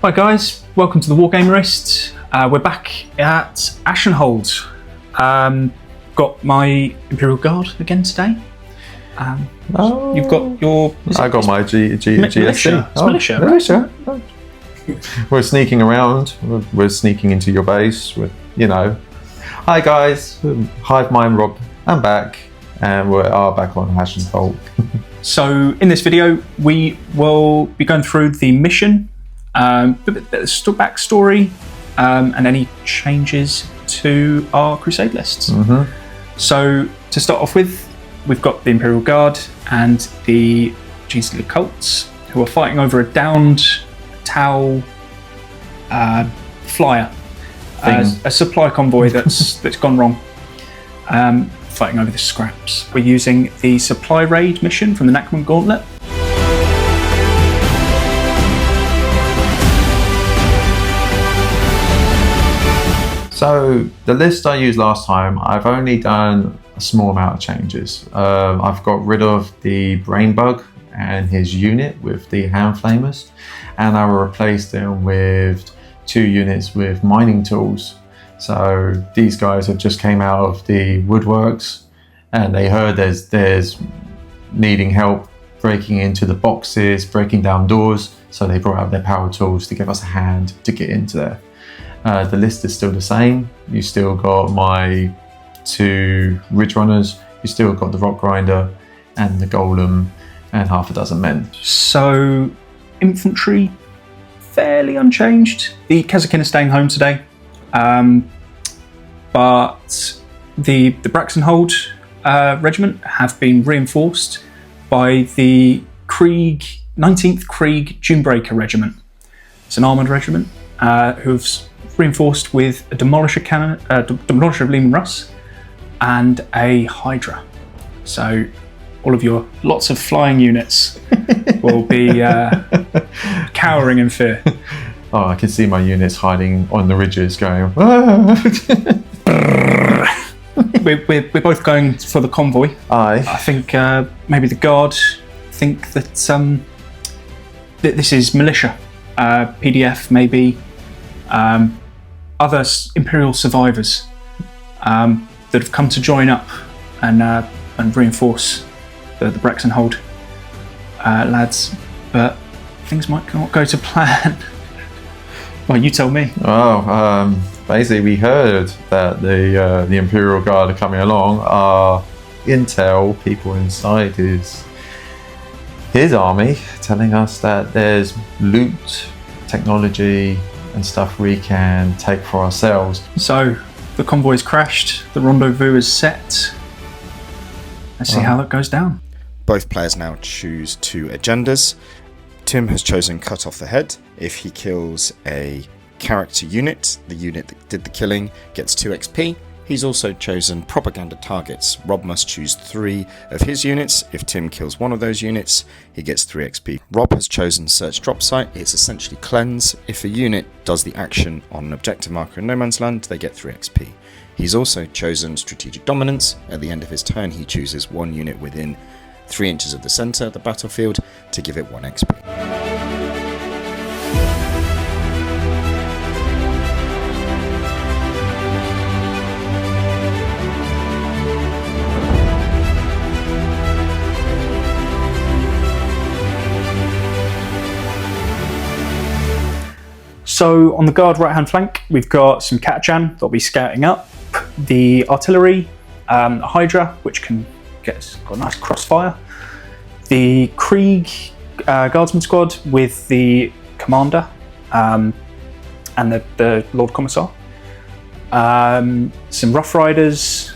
Hi guys, welcome to the Wargamerist. We're back at Ashenhalt. Got my Imperial Guard again today. You've got your... I got my GSC. Militia. It's militia, right? Militia. We're sneaking around. We're sneaking into your base. Hi guys, Hive Mind Rob. I'm back, and we are back on Ashenhalt. So in this video, we will be going through the mission, a bit of backstory, and any changes to our crusade lists. So to start off with, we've got the Imperial Guard and the Genestealer cults who are fighting over a downed Tau flyer, a supply convoy that's gone wrong. Fighting over the scraps. We're using the supply raid mission from the Nakman Gauntlet. So the list I used last time, I've only done a small amount of changes. I've got rid of the Brain Bug and his unit with the Hand Flamers, and I replaced them with 2 units with mining tools. So these guys have just came out of the woodworks, and they heard there's needing help breaking into the boxes, breaking down doors. So they brought out their power tools to give us a hand to get into there. The list is still the same. You still got my 2 Ridge Runners. You still got the Rock Grinder and the Golem and half a dozen men. So infantry, fairly unchanged. The Kazakin are staying home today. But the Ashenhalt regiment have been reinforced by the 19th Krieg Dunebreaker regiment. It's an armoured regiment who've reinforced with a demolisher cannon, demolisher of Lehman Russ, and a Hydra. So all of your lots of flying units will be cowering in fear. Oh, I can see my units hiding on the ridges going, we're both going for the convoy. Aye. I think maybe the guard think that this is militia. PDF maybe. Other Imperial survivors that have come to join up and reinforce the Ashenhalt lads. But things might not go to plan. Well, you tell me. Oh, basically we heard that the Imperial Guard are coming along. Our intel people inside his army telling us that there's loot, technology and stuff we can take for ourselves. So the convoy's crashed, the rendezvous is set. Let's see how that goes down. Both players now choose 2 agendas. Tim has chosen cut off the head. If he kills a character unit, the unit that did the killing gets 2 XP. He's also chosen propaganda targets. Rob must choose 3 of his units. If Tim kills one of those units, he gets 3 XP. Rob has chosen search drop site. It's essentially cleanse. If a unit does the action on an objective marker in no man's land, they get 3 XP. He's also chosen strategic dominance. At the end of his turn, he chooses 1 unit within 3 inches of the center of the battlefield to give it 1 XP. So on the guard right hand flank, we've got some Katachan that'll be scouting up, the artillery, a Hydra, which got a nice crossfire, the Krieg guardsman squad with the commander and the Lord Commissar, some Rough Riders,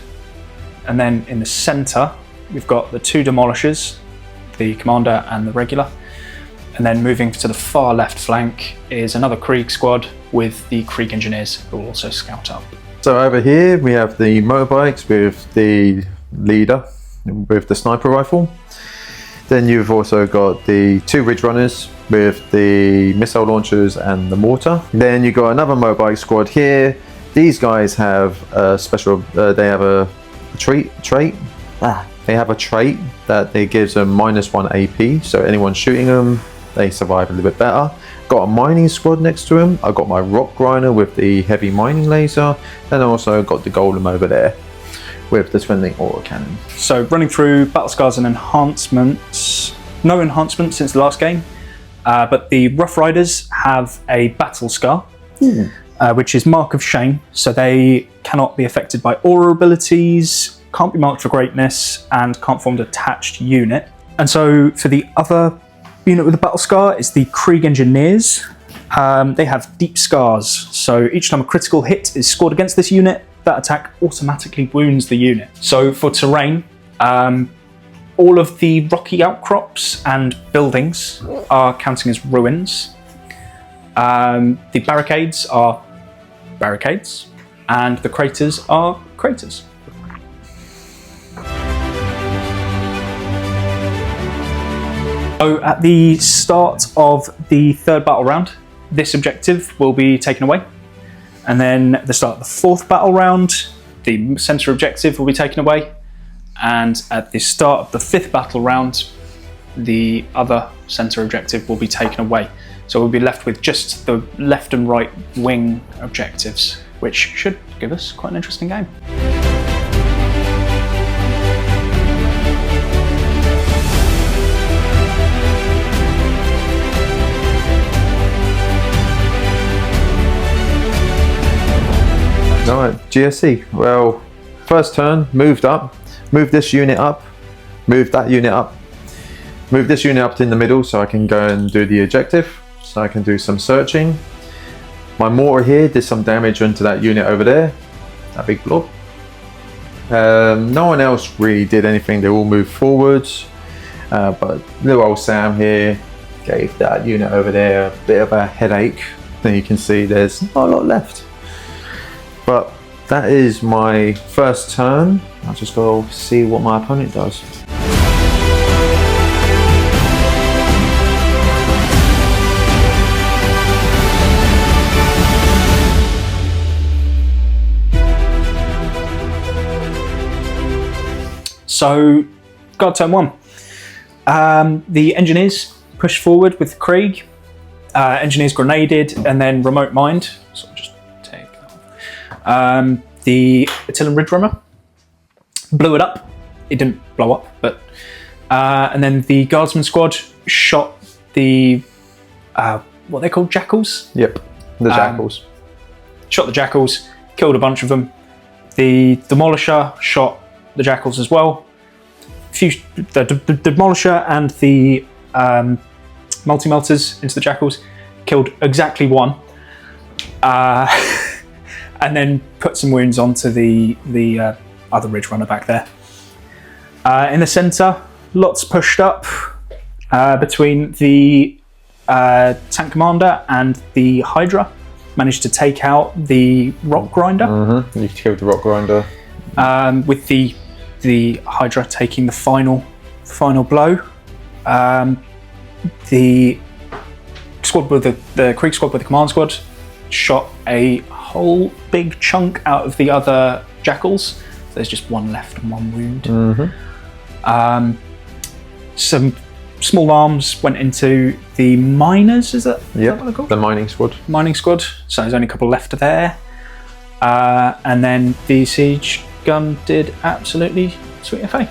and then in the centre we've got the 2 demolishers, the commander and the regular. And then moving to the far left flank is another Krieg squad with the Krieg engineers who will also scout up. So over here we have the motorbikes with the leader with the sniper rifle. Then you've also got the 2 Ridge Runners with the missile launchers and the mortar. Then you've got another motorbike squad here. These guys have a special, they have a trait. They have a trait that gives them -1 AP, so anyone shooting them, they survive a little bit better. got a mining squad next to him. I've got my rock grinder with the heavy mining laser, and I also got the golem over there with the spending auto cannon. So running through battle scars and enhancements, no enhancements since the last game, but the Rough Riders have a battle scar, which is Mark of Shame, so they cannot be affected by aura abilities, can't be marked for greatness, and can't form an attached unit. And so for the other unit with a battle scar is the Krieg Engineers. They have deep scars, so each time a critical hit is scored against this unit, that attack automatically wounds the unit. So for terrain, all of the rocky outcrops and buildings are counting as ruins. The barricades are barricades, and the craters are craters. So at the start of the third battle round, this objective will be taken away. And then at the start of the fourth battle round, the centre objective will be taken away. And at the start of the fifth battle round, the other centre objective will be taken away. So we'll be left with just the left and right wing objectives, which should give us quite an interesting game. Alright, GSC. Well, first turn, moved up, moved this unit up, moved that unit up, moved this unit up in the middle so I can go and do the objective, so I can do some searching. My mortar here did some damage into that unit over there, that big blob. No one else really did anything, they all moved forwards, but little old Sam here gave that unit over there a bit of a headache. Then you can see there's not a lot left. But that is my first turn. I'll just go see what my opponent does. So, got turn one. The engineers pushed forward with Krieg. Engineers grenaded and then remote mined. So just take that off. The Attilan Ridge Rummer blew it up. It didn't blow up, but and then the Guardsman squad shot the what they called jackals. Yep, the jackals. Shot the jackals, killed a bunch of them. The Demolisher shot the jackals as well. The Demolisher and the multi-melters into the jackals killed exactly one, and then put some wounds onto the other Ridge Runner back there. In the centre, lots pushed up between the tank commander and the Hydra. Managed to take out the Rock Grinder. You killed the Rock Grinder. With the Hydra taking the final blow. The squad with the Krieg squad with the command squad shot a whole big chunk out of the other jackals. So there's just one left and one wound. Some small arms went into the miners. Is that what they're called? The mining squad. Mining squad. So there's only a couple left there. And then the siege gun did absolutely sweet and fay.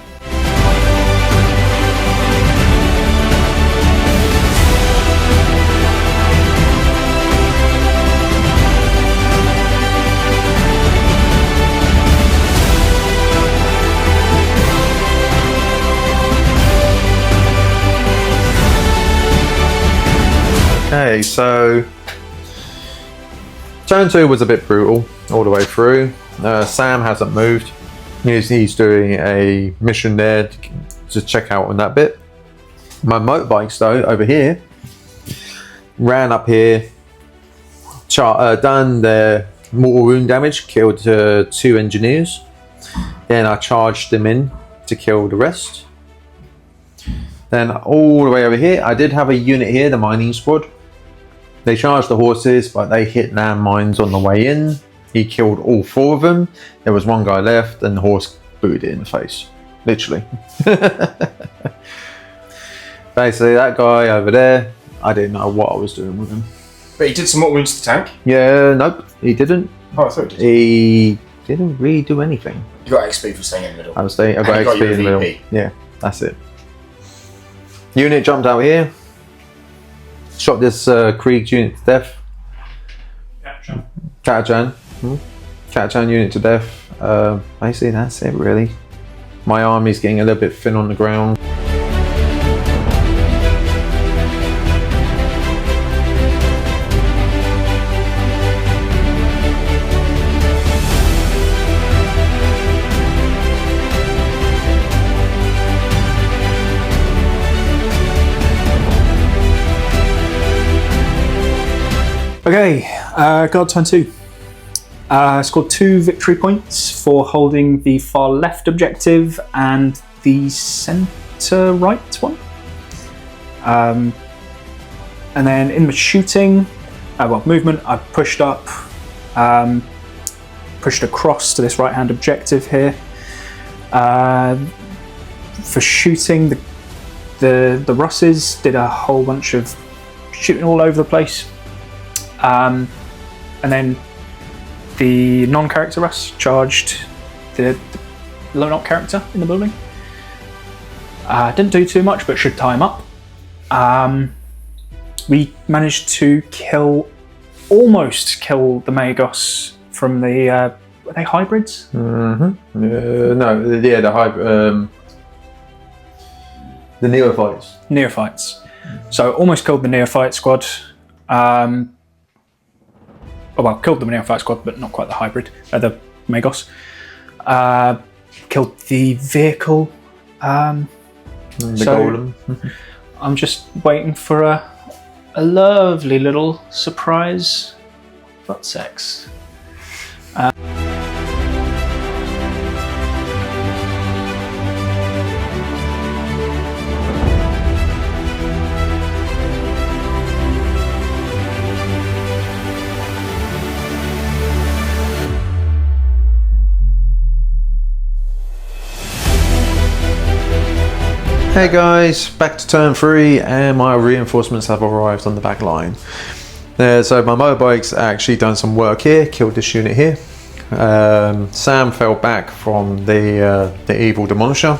Okay, so turn 2 was a bit brutal all the way through. Sam hasn't moved. He's doing a mission there to check out on that bit. My motorbikes though, over here, ran up here, done their mortal wound damage, killed 2 engineers. Then I charged them in to kill the rest. Then all the way over here, I did have a unit here, the mining squad. They charged the horses, but they hit landmines on the way in. He killed all 4 of them. There was 1 guy left, and the horse booted it in the face. Literally. Basically, that guy over there, I didn't know what I was doing with him. But he did some more wounds to the tank. Yeah, nope, he didn't. Oh, I thought he did. He didn't really do anything. You got XP for staying in the middle. I got And you got XP your in the middle. VP. Yeah, that's it. Unit jumped out here. Shot this Krieg unit to death. Katajan. Katajan unit to death. Basically, that's it really. My army's getting a little bit thin on the ground. Okay, guard turn 2. Scored 2 victory points for holding the far left objective and the centre right one. And then in the shooting, movement, I pushed up, pushed across to this right hand objective here. For shooting, the Russes did a whole bunch of shooting all over the place. And then the non-character Russ charged the low-knock character in the building. Didn't do too much, but should tie him up. We managed to almost kill the Magos from the, were they hybrids? No, yeah, the hybrid, the neophytes. Neophytes. So almost killed the neophyte squad. Killed the neophyte squad, but not quite the hybrid, the Magos. Killed the vehicle. The golem. I'm just waiting for a lovely little surprise butt sex. Hey guys, back to turn 3 and my reinforcements have arrived on the back line. So my motorbike's actually done some work here, killed this unit here. Sam fell back from the evil demolisher.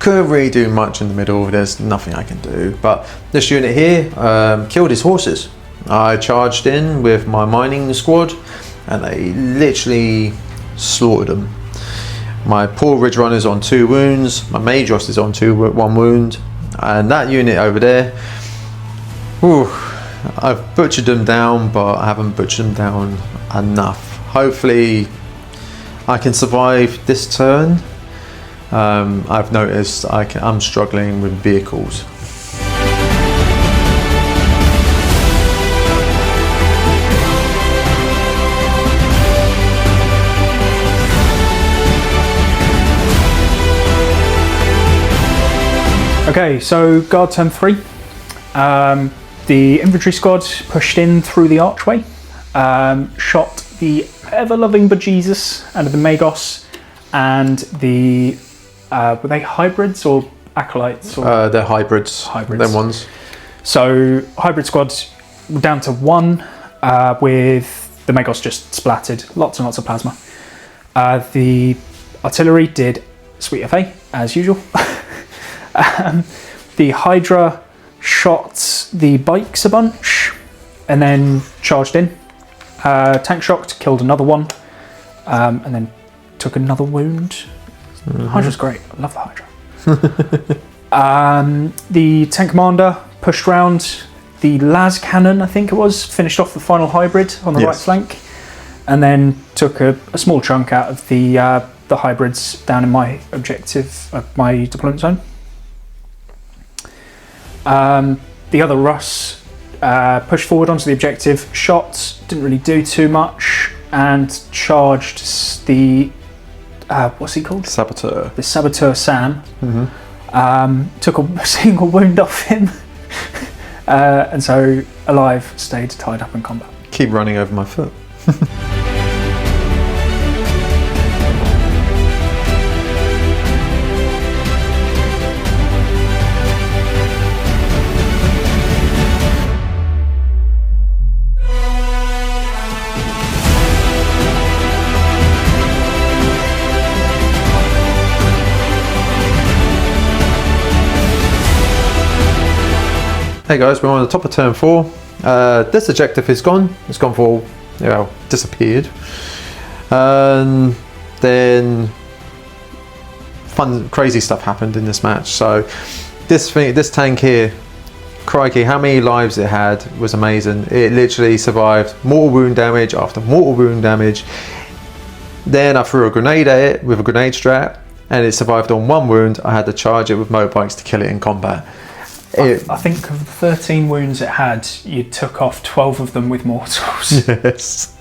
Couldn't really do much in the middle, there's nothing I can do. But this unit here killed his horses. I charged in with my mining squad and they literally slaughtered them. My poor Ridge Runner's on 2 wounds, my Majos is on 1 wound, and that unit over there, I've butchered them down, but I haven't butchered them down enough. Hopefully I can survive this turn. I've noticed I'm struggling with vehicles. Okay, so guard turn 3. The infantry squad pushed in through the archway, shot the ever-loving bejesus out of the Magos and the were they hybrids or acolytes? Or They're hybrids. Them ones. So hybrid squad down to 1, with the Magos just splattered, lots and lots of plasma. The artillery did sweet FA as usual. The Hydra shot the bikes a bunch and then charged in. Tank shocked, killed another one, and then took another wound. Hydra's great, I love the Hydra. The tank commander pushed round. The las cannon, I think it was, finished off the final hybrid on the right flank, and then took a small chunk out of the hybrids down in my objective, my deployment zone. The other Russ pushed forward onto the objective, shot, didn't really do too much, and charged the, what's he called? Saboteur. The Saboteur Sam. Took a single wound off him, and so alive, stayed tied up in combat. Keep running over my foot. Hey guys, we're on the top of turn 4. This objective is gone. It's gone for, disappeared. And then crazy stuff happened in this match. So this tank here, crikey, how many lives it had was amazing. It literally survived mortal wound damage after mortal wound damage. Then I threw a grenade at it with a grenade strat, and it survived on 1 wound. I had to charge it with motorbikes to kill it in combat. I think of the 13 wounds it had, you took off 12 of them with mortals. Yes.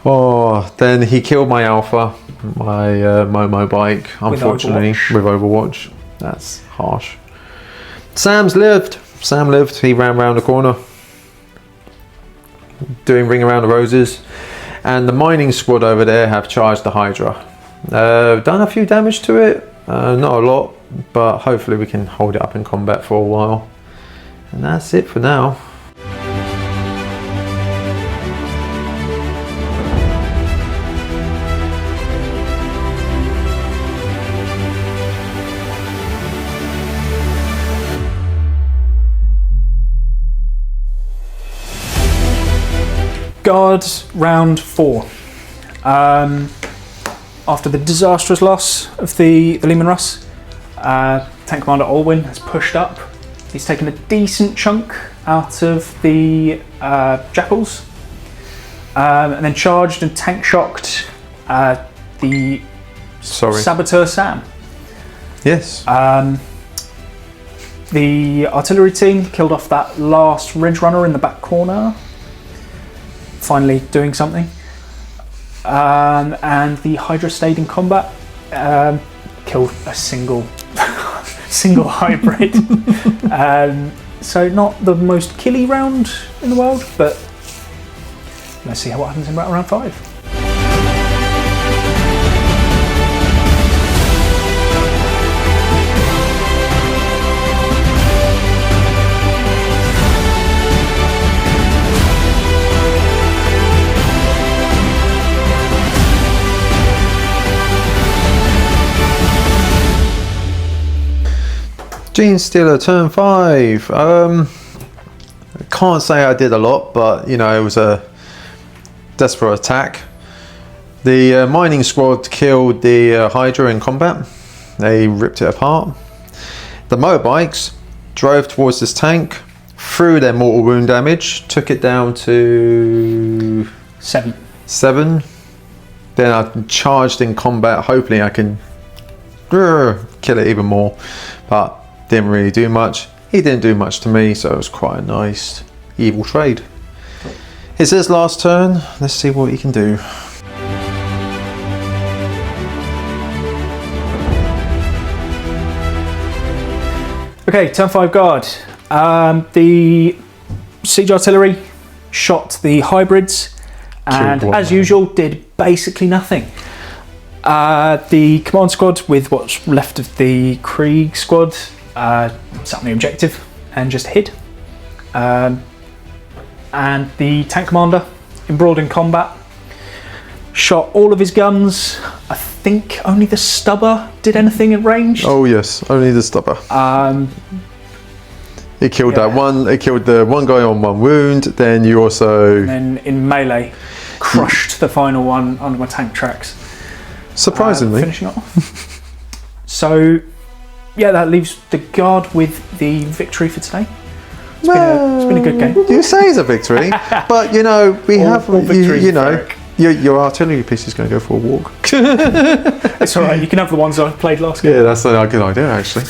Oh, then he killed my Alpha, my Momo bike, unfortunately, with Overwatch. That's harsh. Sam lived. He ran around the corner, doing Ring Around the Roses. And the mining squad over there have charged the Hydra. Done a few damage to it, not a lot, but hopefully we can hold it up in combat for a while. And that's it for now. Guard round 4. After the disastrous loss of the Lehman Russ, Tank Commander Olwyn has pushed up. He's taken a decent chunk out of the Jackals, and then charged and tank shocked the Saboteur Sam. Yes. The artillery team killed off that last Ridge Runner in the back corner, finally doing something. And the Hydra stayed in combat, killed a single hybrid. So not the most killy round in the world, but let's see what happens in round 5. Genestealer turn 5. I can't say I did a lot, but it was a desperate attack. The mining squad killed the Hydra in combat. They ripped it apart. The motorbikes drove towards this tank, threw their mortal wound damage, took it down to 7. Then I charged in combat. Hopefully I can kill it even more, but didn't really do much. He didn't do much to me, so it was quite a nice evil trade. It's his last turn. Let's see what he can do. Okay, turn 5 guard. The siege artillery shot the hybrids, and as usual did basically nothing. The command squad, with what's left of the Krieg squad, sat on the objective and just hid. And the tank commander, embroiled in combat, shot all of his guns. I think only the stubber did anything at range. Oh yes, only the stubber. He killed that one. He killed the one guy on 1 wound. Then you also. And then in melee, crushed the final one under my tank tracks. Surprisingly. Finishing it off. So, yeah, that leaves the guard with the victory for today. It's been a good game. You say it's a victory, but we have your artillery piece is going to go for a walk. It's all right. You can have the ones I played last game. Yeah, that's a good idea actually.